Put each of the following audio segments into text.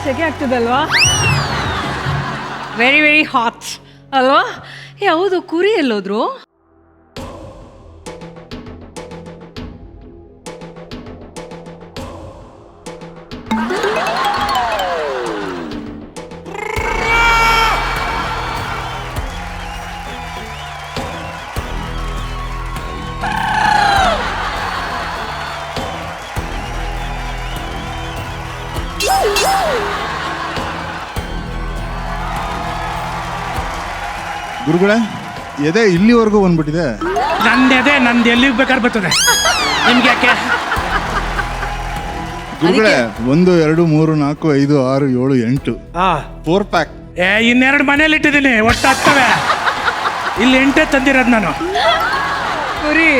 ಶೆಕೆ ಆಗ್ತದಲ್ವಾ? Very very hot ಅಲ್ವಾ? ಹೌದು, ಕುರಿ ಎಲ್ಲೋದ್ರು? ಗುರುಗಳೇ, ಎದೆ ಇಲ್ಲಿವರೆಗೂ ಬಂದ್ಬಿಟ್ಟಿದೆ. ನಂದು ಎಲ್ಲಿಗೆ ಬೇಕಾದ್ರೆ ಬರ್ತದೆ ನಿಮ್ಗೆ ಯಾಕೆ? ಗುರುಗಳೇ, 1 2 3 4 5 6 7 8 4 ಪ್ಯಾಕ್. ಇನ್ನೆರಡು ಮನೇಲಿ ಇಟ್ಟಿದ್ದೀನಿ, ಒಟ್ಟು 10. ಇಲ್ಲಿ 8 ತಂದಿರೋದು ನಾನು. ಕುರಿ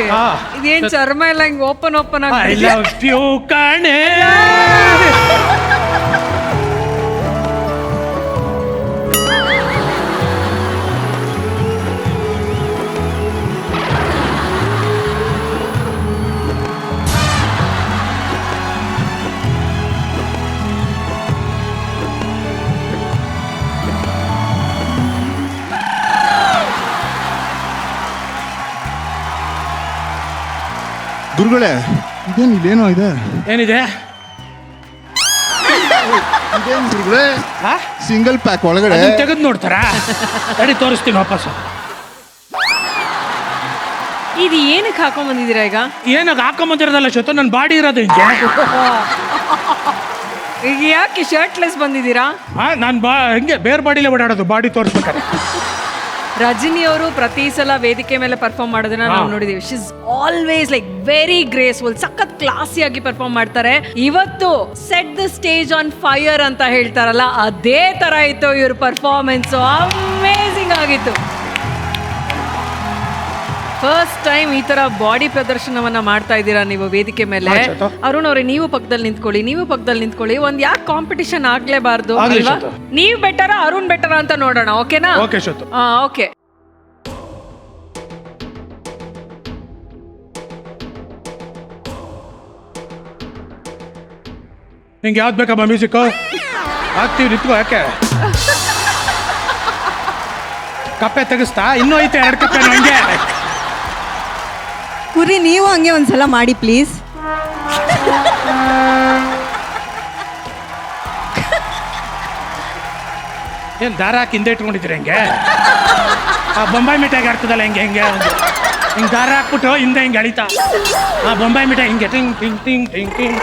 ಇದೇನ್ ಚರ್ಮ ಎಲ್ಲ ಹಿಂಗ್ ಓಪನ್ ಐ ಲವ್ ಯು ಕಣೆ. ಗುರುಗಳೇ, ಇದೇನು ಇಲ್ಲೇನೋ ಇದೆ? ಏನಿದೆ? ಇದೇನು ಗುರುಗಳೇ? ಸಿಂಗಲ್ ಪ್ಯಾಕ್ ಒಳಗಡೆ ತೆಗೆದು ನೋಡ್ತಾರಾ? ಅಡಿ ತೋರಿಸ್ತೀನಿ ವಾಪಸ್. ಇದು ಏನಕ್ಕೆ ಹಾಕೊಂಡ್ ಬಂದಿದ್ದೀರಾ ಈಗ? ಏನಾಗ ಹಾಕೊಂಬಂದಿರೋದಲ್ಲ ಶೋತು, ನನ್ನ ಬಾಡಿ ಇರೋದು ಹಿಂಗೆ. ಈಗ ಯಾಕೆ ಶರ್ಟ್ಲೆಸ್ ಬಂದಿದ್ದೀರಾ? ನಾನು ಹಿಂಗೆ ಬೇರೆ ಬಾಡಿಲೇ ಓಡಾಡೋದು, ಬಾಡಿ ತೋರಿಸ್ಬೇಕಾರೆ. ರಜನಿ ಅವರು ಪ್ರತಿ ಸಲ ವೇದಿಕೆ ಮೇಲೆ ಪರ್ಫಾರ್ಮ್ ಮಾಡೋದನ್ನ ನಾವು ನೋಡಿದೀವಿ. She is always like very graceful, ಸಖತ್ ಕ್ಲಾಸಿ ಆಗಿ ಪರ್ಫಾರ್ಮ್ ಮಾಡ್ತಾರೆ. ಇವತ್ತು set the stage on fire ಅಂತ ಹೇಳ್ತಾರಲ್ಲ, ಅದೇ ತರ ಇತ್ತು ಇವ್ರ ಪರ್ಫಾರ್ಮೆನ್ಸ್. ಅಮೇಸಿಂಗ್ ಆಗಿತ್ತು. ಫಸ್ಟ್ ಟೈಮ್ ಈ ತರ ಬಾಡಿ ಪ್ರದರ್ಶನವನ್ನ ಮಾಡ್ತಾ ಇದ್ದೀರಾ ನೀವು ವೇದಿಕೆ ಮೇಲೆ. ಅರುಣ್ ಅವ್ರೆ, ನೀವು ಪಕ್ಕದಲ್ಲಿ ನಿಂತ್ಕೊಳ್ಳಿ. ಒಂದ್ ಯಾಕೆ ಕಾಂಪಿಟಿಷನ್ ಆಗ್ಲೇಬಾರ್ದು ಅಲ್ವಾ? ನೀವ್ ಬೆಟರ ಅರುಣ್ ಬೆಟರ ಅಂತ ನೋಡೋಣ, ಓಕೆನಾ? ಓಕೆ ಶೋತು. ಓಕೆ. ನಿಂಗೆ ಯಾವ್ದು ಬೇಕಮ್ಮ ಮ್ಯೂಸಿಕ್? ಹಾಕ್ತೀವಿ, ನಿಂತ್ಕೋ. ಯಾಕೆ ಕಪ್ಪೆ ತೆಗಿಸ್ತಾ? ಇನ್ನೂ ಐತೆ 2 ಕಪ್ಪೆ ನಂಗೆ. ಕುರಿ, ನೀವು ಹಂಗೆ ಒಂದ್ಸಲ ಮಾಡಿ ಪ್ಲೀಸ್. ಏನು ದಾರ ಹಾಕಿ ಹಿಂದೆ ಇಟ್ಕೊಂಡಿದ್ದೀರಿ ಹೆಂಗೆ? ಬೊಂಬಾಯಿ ಮಿಠಾಯಿಗೆ ಆಡ್ತದಲ್ಲ ಹಿಂಗೆ ಹಿಂಗೆ ದಾರ ಹಾಕ್ಬಿಟ್ಟು ಹಿಂದೆ ಹಿಂಗೆ ಎಳಿತಾ. ಬೊಂಬಾಯಿ ಮಿಠಾಯಿ ಹಿಂಗೆ ಟಿಂಗ್ ಟಿಂಗ್ ಟಿಂಗ್ ಟಿಂಗ್ ಟಿಂಗ್